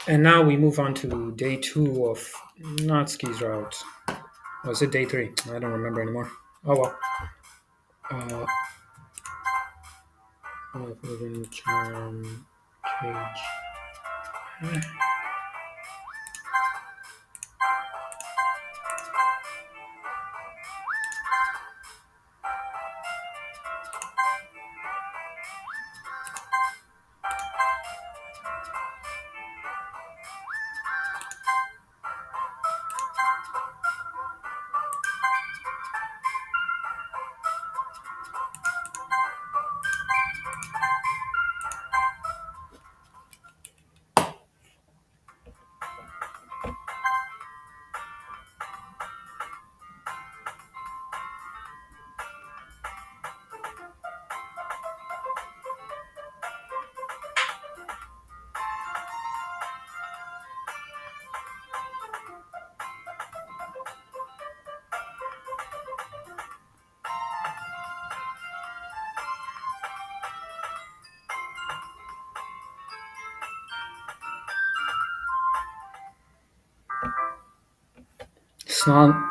And now we move on to day two of Natsuki's route. Was it day three? I don't remember anymore. Oh well. Uh, Charm Cage.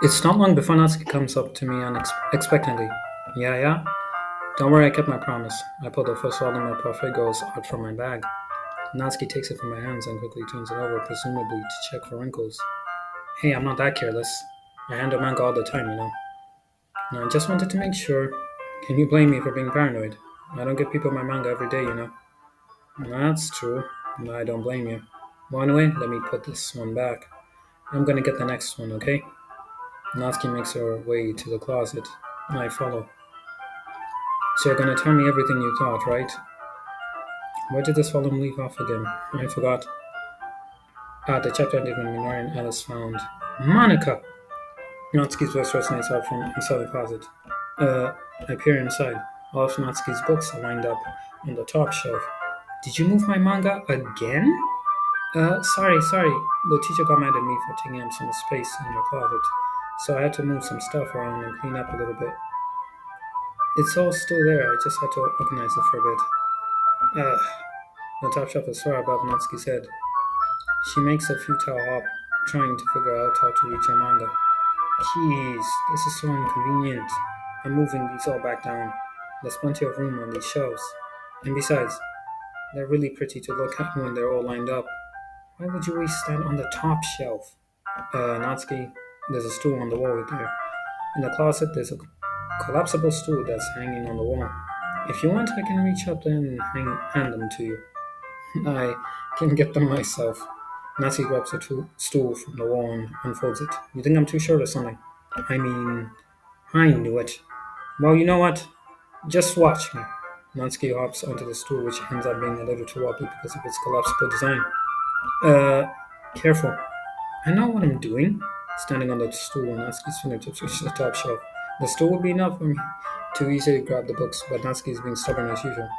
It's not long before Natsuki comes up to me unexpectedly. Yeah, yeah. Don't worry, I kept my promise. I pulled the first volume of Parfait out from my bag. Natsuki takes it from my hands and quickly turns it over, presumably to check for wrinkles. Hey, I'm not that careless. I handle manga all the time, you know. No, I just wanted to make sure. Can you blame me for being paranoid? I don't give people my manga every day, you know. That's true. No, I don't blame you. Well, anyway, let me put this one back. I'm gonna get the next one, okay? Natsuki makes her way to the closet. I follow. So you're gonna tell me everything you thought, right? Where did this volume leave off again? I forgot. Ah, the chapter ended when Minori and Alice found Monica! Natsuki's voice resonates out from inside the closet. Uh, I peer inside. All of Natsuki's books are lined up on the top shelf. Did you move my manga again? Sorry. The teacher got mad at me for taking up some space in your closet, so I had to move some stuff around and clean up a little bit. It's all still there, I just had to organize it for a bit. The top shelf is far above Natsuki's head. She makes a futile hop, trying to figure out how to reach her manga. Jeez, this is so inconvenient. I'm moving these all back down. There's plenty of room on these shelves. And besides, they're really pretty to look at when they're all lined up. Why would you always stand on the top shelf? Natsuki, there's a stool on the wall right there. In the closet, there's a collapsible stool that's hanging on the wall. If you want, I can reach up and hand them to you. I can get them myself. Natsuki grabs a stool from the wall and unfolds it. You think I'm too short or something? I mean, I knew it. Well, you know what? Just watch me. Natsuki hops onto the stool, which ends up being a little too wobbly because of its collapsible design. Uh, Careful. I know what I'm doing. Standing on the stool, Natsuki's fingertips reach the top shelf. The stool would be enough for me to easily grab the books, but Natsuki is being stubborn as usual.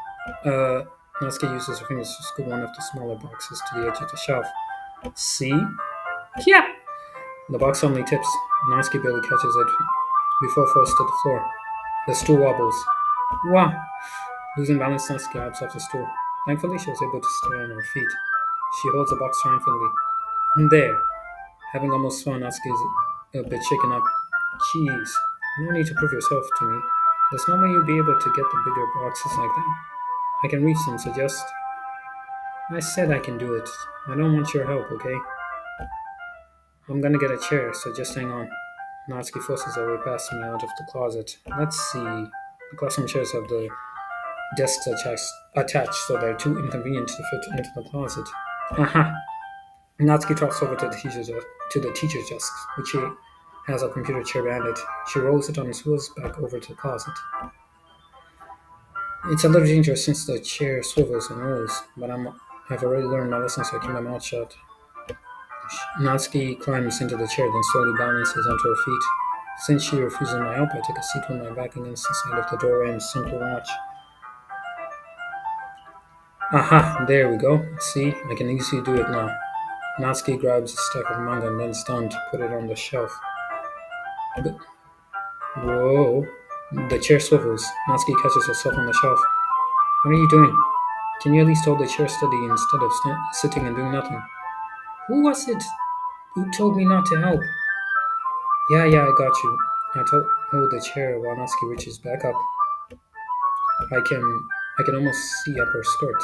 Uh, Natsuki uses her fingers to scoot one of the smaller boxes to the edge of the shelf. See? Yeah! The box suddenly tips. Natsuki barely catches it before it falls to the floor. The stool wobbles. Wow! Losing balance, Natsuki hops off the stool. Thankfully, she was able to stay on her feet. She holds the box triumphantly. There! Having almost fallen, Natsuki is a bit shaken up. Jeez, no need to prove yourself to me. There's no way you'll be able to get the bigger boxes like that. I can reach them, so just... I said I can do it. I don't want your help, okay? I'm gonna get a chair, so just hang on. Natsuki forces her way past me out of the closet. Let's see. The classroom chairs have the desks attached, so they're too inconvenient to fit into the closet. Aha! Natsuki trots over to the teacher's desk, which she has a computer chair behind it. She rolls it on its wheels back over to the closet. It's a little dangerous since the chair swivels and rolls, but I've already learned my lesson, so I keep my mouth shut. Natsuki climbs into the chair, then slowly balances onto her feet. Since she refuses my help, I take a seat with my back against the side of the doorway and simply watch. Aha, there we go. See, I can easily do it now. Natsuki grabs a stack of manga and bends down to put it on the shelf. But, whoa. The chair swivels. Natsuki catches herself on the shelf. What are you doing? Can you at least hold the chair steady instead of sitting and doing nothing? Who was it who told me not to help? Yeah, yeah, I got you. Hold the chair while Natsuki reaches back up. I can I can almost see up her skirt.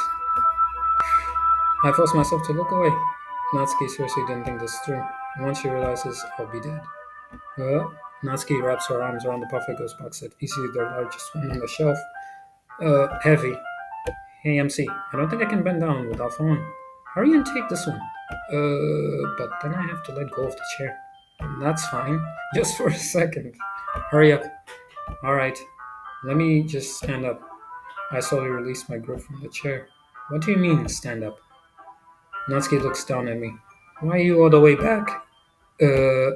I force myself to look away. Natsuki seriously didn't think this through. Once she realizes I'll be dead. Natsuki wraps her arms around the Buffet Ghost box set, easily the largest one on the shelf. Heavy. Hey, MC, I don't think I can bend down without falling. Hurry and take this one. But then I have to let go of the chair. That's fine. Just for a second. Hurry up. Alright, let me just stand up. I slowly release my grip from the chair. What do you mean, stand up? Natsuki looks down at me. Why are you all the way back? Uh,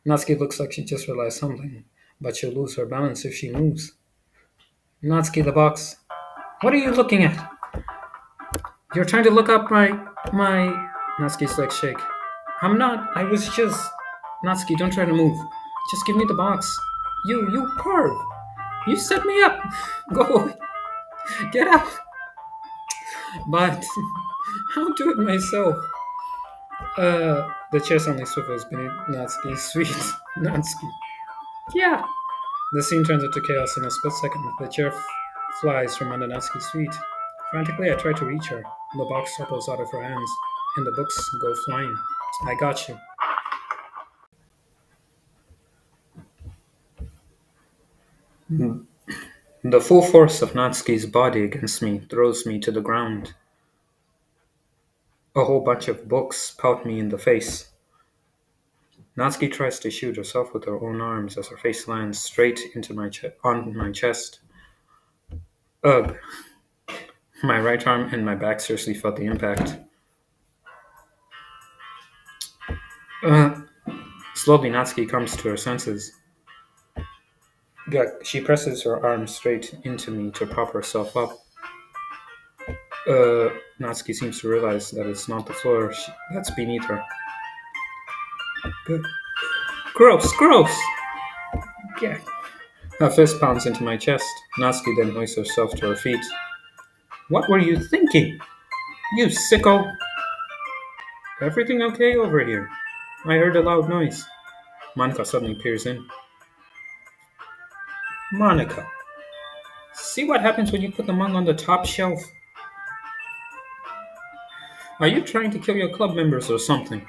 Natsuki looks like she just realized something, but she'll lose her balance if she moves. Natsuki, the box. What are you looking at? You're trying to look up my. Natsuki's legs shake. I'm not. I was just. Natsuki, don't try to move. Just give me the box. You perv. You set me up. Go away. Get out. But I'll do it myself. The chair suddenly swivels beneath Natsuki's feet. Natsuki. Yeah. The scene turns into chaos in a split second. The chair flies from under Natsuki's feet. Frantically, I try to reach her. The box topples out of her hands, and the books go flying. I got you. The full force of Natsuki's body against me throws me to the ground. A whole bunch of books pout me in the face. Natsuki tries to shoot herself with her own arms as her face lands straight into on my chest. Ugh. My right arm and my back seriously felt the impact. Uh, Slowly, Natsuki comes to her senses. She presses her arm straight into me to prop herself up. Natsuki seems to realize that it's not the floor that's beneath her. Good. Gross, gross! Yeah. Her fist pounds into my chest. Natsuki then hoists herself to her feet. What were you thinking? You sicko! Everything okay over here? I heard a loud noise. Monica suddenly peers in. Monica, see what happens when you put the manga on the top shelf? Are you trying to kill your club members or something?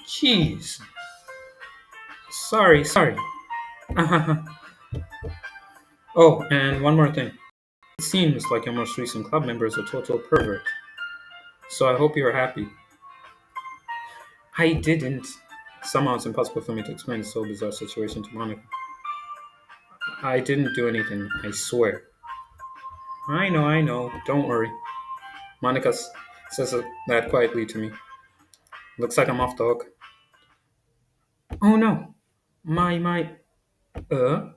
Jeez. Sorry. Oh, and one more thing. It seems like your most recent club member is a total pervert. So I hope you're happy. I didn't. Somehow it's impossible for me to explain this so bizarre situation to Monica. I didn't do anything, I swear. I know. Don't worry. Monica says that quietly to me. Looks like I'm off the hook. Oh no. My. Uh?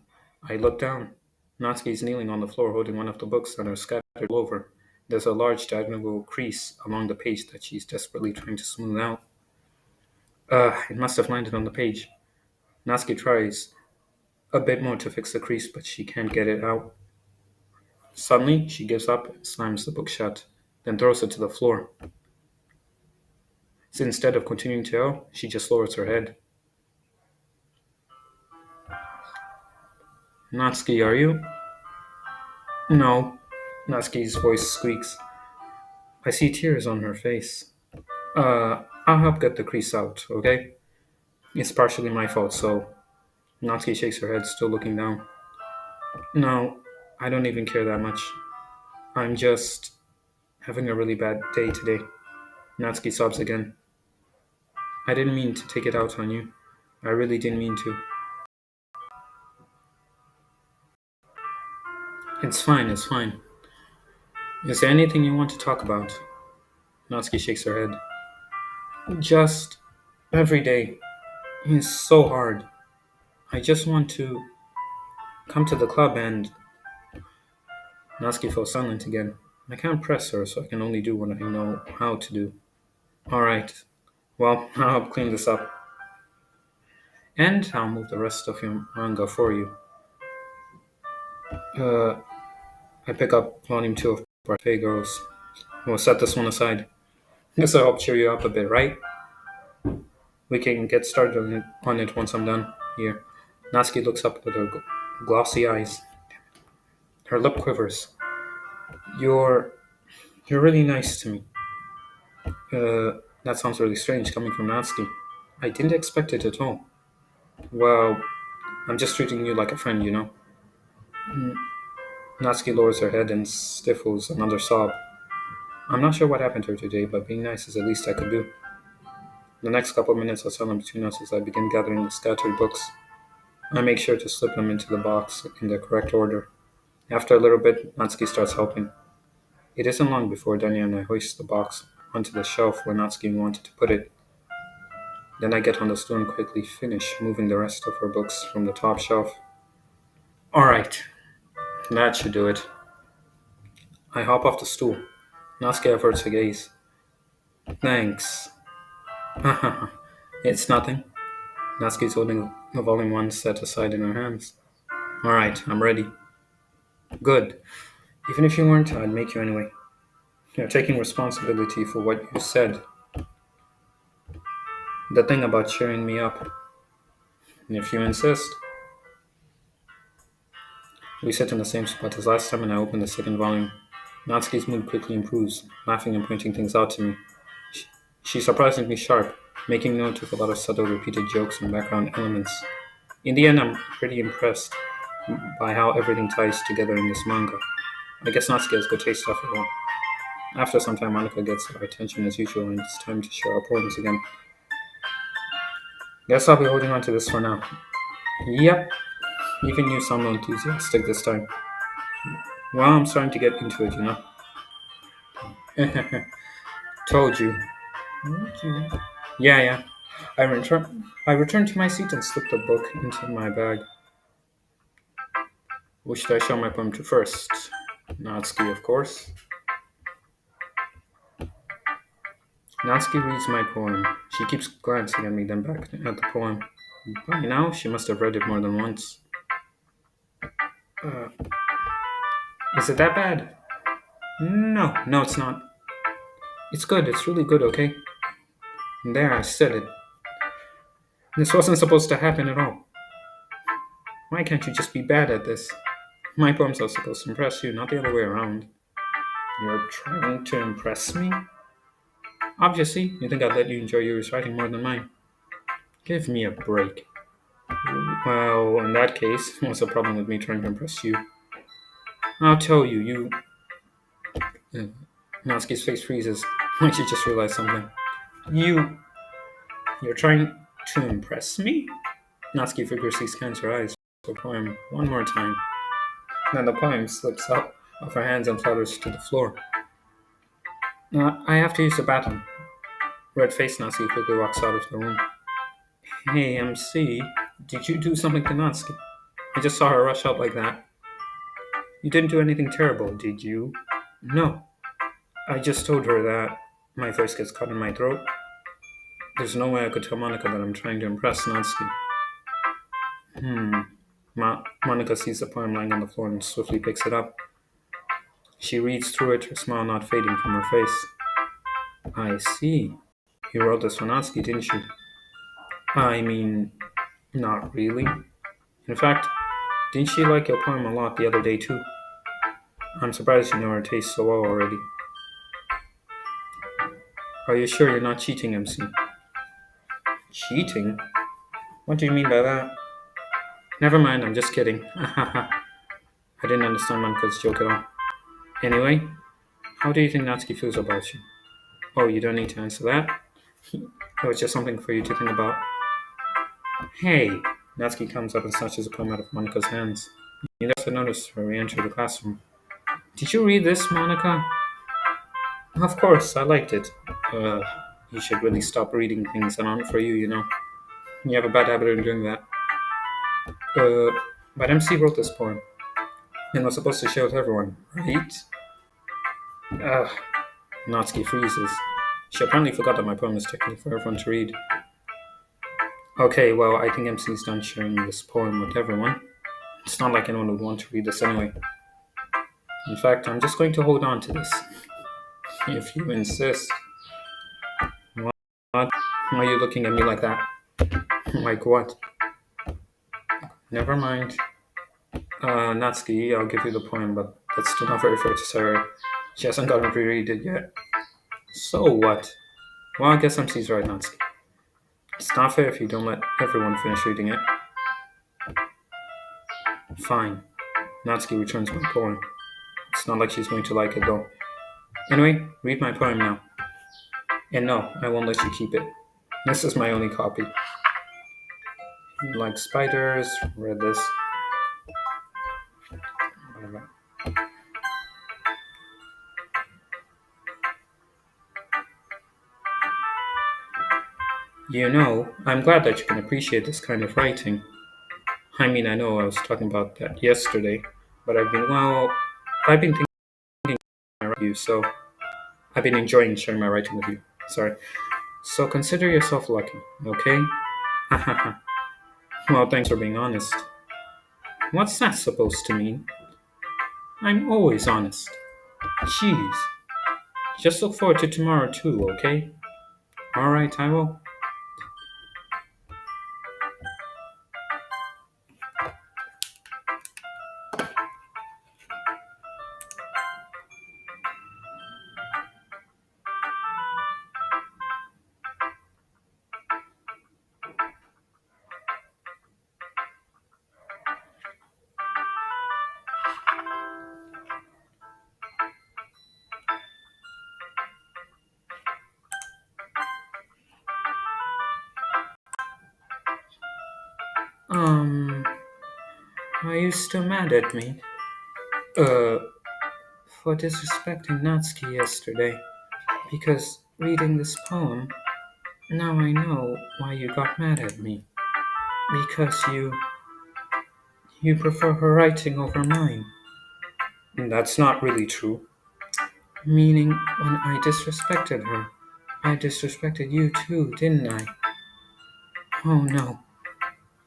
I look down. Natsuki's kneeling on the floor holding one of the books that are scattered all over. There's a large diagonal crease along the page that she's desperately trying to smooth out. It must have landed on the page. Natsuki tries a bit more to fix the crease, but she can't get it out. Suddenly, she gives up and slams the book shut, then throws it to the floor. So instead of continuing to yell, she just lowers her head. Natsuki, are you? No. Natsuki's voice squeaks. I see tears on her face. I'll help get the crease out, okay? It's partially my fault, so. Natsuki shakes her head, still looking down. No, I don't even care that much. I'm just having a really bad day today. Natsuki sobs again. I didn't mean to take it out on you. I really didn't mean to. It's fine. Is there anything you want to talk about? Natsuki shakes her head. Just every day. It's so hard. I just want to come to the club and. Natsuki fell silent again. I can't press her, so I can only do what I know how to do. Alright. Well, I'll help clean this up. And I'll move the rest of your manga for you. Uh, I pick up volume 2 of Parfait girls. We'll set this one aside. This will help cheer you up a bit, right? We can get started on it once I'm done. Here. Natsuki looks up with her glossy eyes. Her lip quivers. You're you're really nice to me. That sounds really strange coming from Natsuki. I didn't expect it at all. Well, I'm just treating you like a friend, you know. Natsuki lowers her head and stifles another sob. I'm not sure what happened to her today, but being nice is the least I could do. The next couple of minutes are silent between us as I begin gathering the scattered books. I make sure to slip them into the box in the correct order. After a little bit, Natsuki starts helping. It isn't long before Danya and I hoist the box onto the shelf where Natsuki wanted to put it. Then I get on the stool and quickly finish moving the rest of her books from the top shelf. Alright, that should do it. I hop off the stool. Natsuki averts her gaze. Thanks. It's nothing. Natsuki's holding the volume one set aside in her hands. Alright, I'm ready. Good. Even if you weren't, I'd make you anyway. You're taking responsibility for what you said. The thing about cheering me up. If you insist. We sit in the same spot as last time and I open the second volume. Natsuki's mood quickly improves, laughing and pointing things out to me. She's surprisingly sharp, making note of a lot of subtle repeated jokes and background elements. In the end, I'm pretty impressed by how everything ties together in this manga. I guess Natsuki has good taste after all. After some time, Monica gets our attention as usual, and it's time to share our poems again. Guess I'll be holding on to this for now. Yep, even you sound more enthusiastic this time. Well, I'm starting to get into it, you know. Told you. Yeah, yeah. I returned to my seat and slipped the book into my bag. Who should I show my poem to first? Natsuki, of course. Natsuki reads my poem. She keeps glancing at me, then back at the poem. By now, she must have read it more than once. Uh, is it that bad? No, it's not. It's good, it's really good, okay? There, I said it. This wasn't supposed to happen at all. Why can't you just be bad at this? My poems are supposed to impress you, not the other way around. You're trying to impress me? Obviously, you think I'd let you enjoy yours writing more than mine. Give me a break. Well, in that case, what's the problem with me trying to impress you? I'll tell you, Uh, Natsuki's face freezes, like she just realized something. You. You're trying to impress me? Natsuki vigorously scans her eyes for the poem one more time. Then the poem slips out of her hands and flutters to the floor. I have to use the bathroom. Red-faced Natsuki quickly walks out of the room. Hey, MC, did you do something to Natsuki? I just saw her rush out like that. You didn't do anything terrible, did you? No. I just told her that my voice gets caught in my throat. There's no way I could tell Monica that I'm trying to impress Natsuki. Monica sees the poem lying on the floor and swiftly picks it up. She reads through it, her smile not fading from her face. I see. You wrote this for Natsuki, didn't you? I mean, not really. In fact, didn't she like your poem a lot the other day too? I'm surprised you know her taste so well already. Are you sure you're not cheating, MC? Cheating? What do you mean by that? Never mind, I'm just kidding. I didn't understand Monica's joke at all. Anyway, how do you think Natsuki feels about you? Oh, you don't need to answer that. It was just something for you to think about. Hey! Natsuki comes up and snatches a poem out of Monica's hands. You must have noticed her re-enter the classroom. Did you read this, Monica? Of course, I liked it. Uh, you should really stop reading things that aren't for you, you know. You have a bad habit of doing that. Uh, but MC wrote this poem and was supposed to share with everyone, right? Ugh. Natsuki freezes. She apparently forgot that my poem is technically for everyone to read. Okay, well, I think MC's done sharing this poem with everyone. It's not like anyone would want to read this anyway. In fact, I'm just going to hold on to this. If you insist. What? Why are you looking at me like that? Like what? Never mind. Natsuki, I'll give you the poem, but that's still not very fair to Sarah. She hasn't gotten to read it yet. So what? Well, I guess MC's right, Natsuki. It's not fair if you don't let everyone finish reading it. Fine. Natsuki returns my poem. It's not like she's going to like it, though. Anyway, read my poem now. And no, I won't let you keep it. This is my only copy. You like spiders? Read this. Whatever. You know, I'm glad that you can appreciate this kind of writing. I mean, I know I was talking about that yesterday, but I've been thinking about you, so I've been enjoying sharing my writing with you. Sorry. So consider yourself lucky, okay? Well, thanks for being honest. What's that supposed to mean? I'm always honest. Jeez. Just look forward to tomorrow too, okay? Alright, I will. Um, are you still mad at me? Uh, for disrespecting Natsuki yesterday. Because reading this poem, now I know why you got mad at me. Because you prefer her writing over mine. That's not really true. Meaning, when I disrespected her, I disrespected you too, didn't I? Oh no.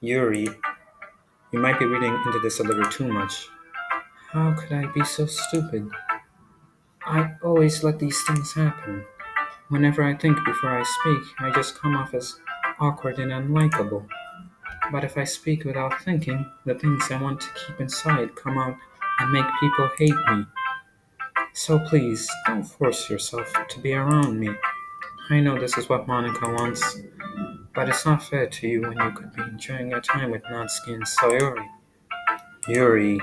Yuri, you might be reading into this a little too much. How could I be so stupid? I always let these things happen. Whenever I think before I speak, I just come off as awkward and unlikable. But if I speak without thinking, the things I want to keep inside come out and make people hate me. So please, don't force yourself to be around me. I know this is what Monica wants, but it's not fair to you when you could be enjoying your time with Natsuki and Sayori. Yuri,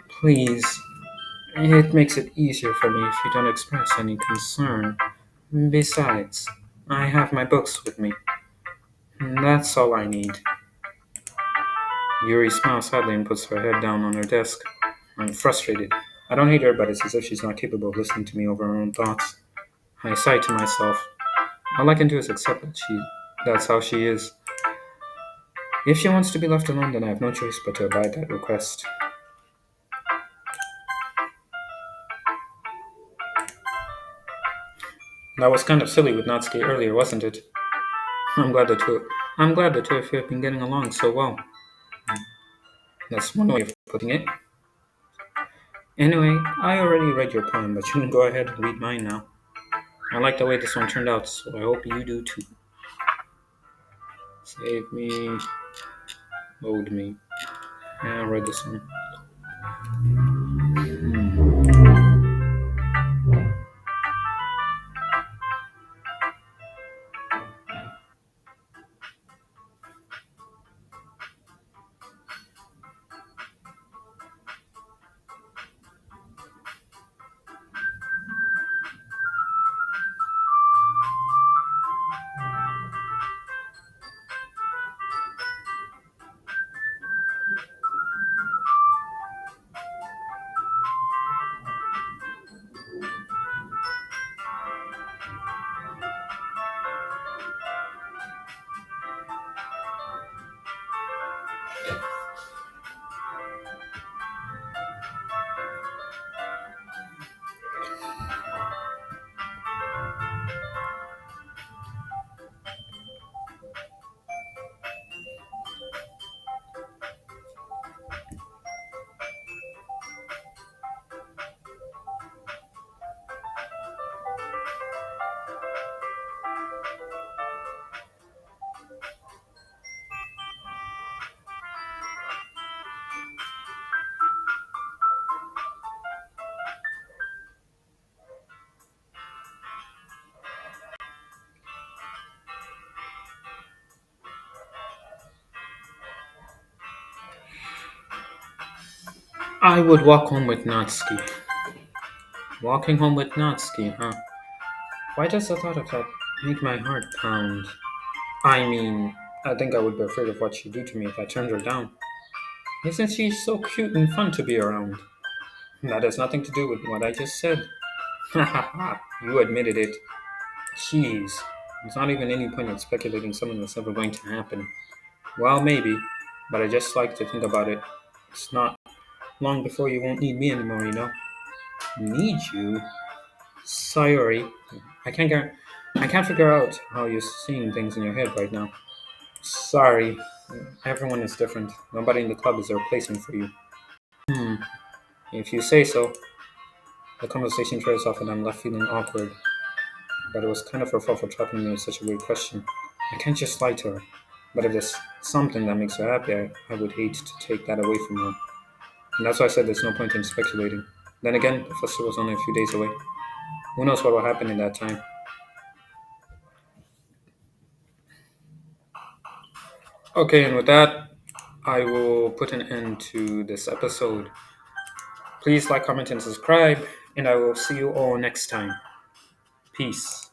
please. It makes it easier for me if you don't express any concern. Besides, I have my books with me. And that's all I need. Yuri smiles sadly and puts her head down on her desk. I'm frustrated. I don't hate her, but it's as if she's not capable of listening to me over her own thoughts. I sigh to myself. All I can do is accept that that's how she is. If she wants to be left alone, then I have no choice but to abide that request. That was kind of silly with Natsuki earlier, wasn't it? I'm glad the two I'm glad the two of you have been getting along so well. That's one way of putting it. Anyway, I already read your poem, but you can go ahead and read mine now. I like the way this one turned out, so I hope you do too. Save me, load me. Yeah, I read this one. I would walk home with Natsuki. Walking home with Natsuki, huh? Why does the thought of that make my heart pound? I mean, I think I would be afraid of what she'd do to me if I turned her down. Isn't she so cute and fun to be around? That has nothing to do with what I just said. Ha ha ha, you admitted it. Jeez, there's not even any point in speculating something that's never going to happen. Well, maybe, but I just like to think about it. It's not long before you won't need me anymore, you know? Need you? Sorry, I can't get, I can't figure out how you're seeing things in your head right now. Sorry, everyone is different. Nobody in the club is a replacement for you. Hmm, if you say so. The conversation trails off and I'm left feeling awkward, but it was kind of her fault for trapping me with such a weird question. I can't just lie to her, but if there's something that makes her happy, I would hate to take that away from her. And that's why I said there's no point in speculating. Then again, the festival's only a few days away. Who knows what will happen in that time? Okay, and with that, I will put an end to this episode. Please like, comment, and subscribe, and I will see you all next time. Peace.